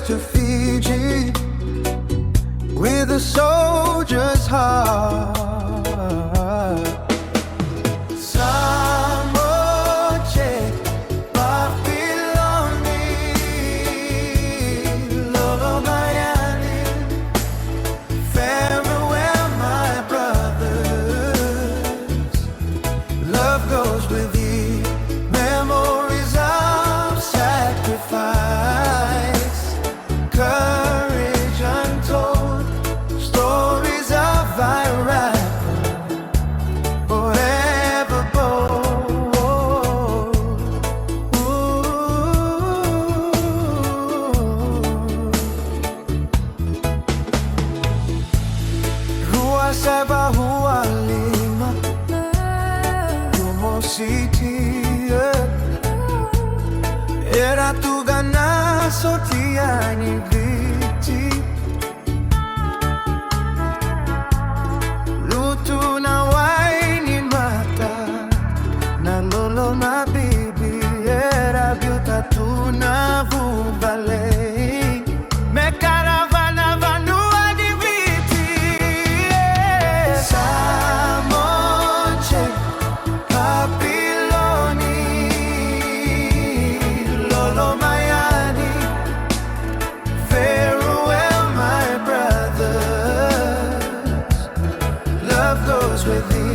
to Fiji with a soldier's heart. Moce, PAPILONI, Loloma, Yani, farewell my brothers. Love goes with you, memories of sacrifice, courage untold, stories of Iraq. Saba huwa lima Moce era tu gana sotiani viti lutu na waini mata na Loloma bibi era biuta tu na vubale me caravana vanua di viti. Moce, PAPILONI, Loloma, Yani, farewell my brothers. Love goes with you.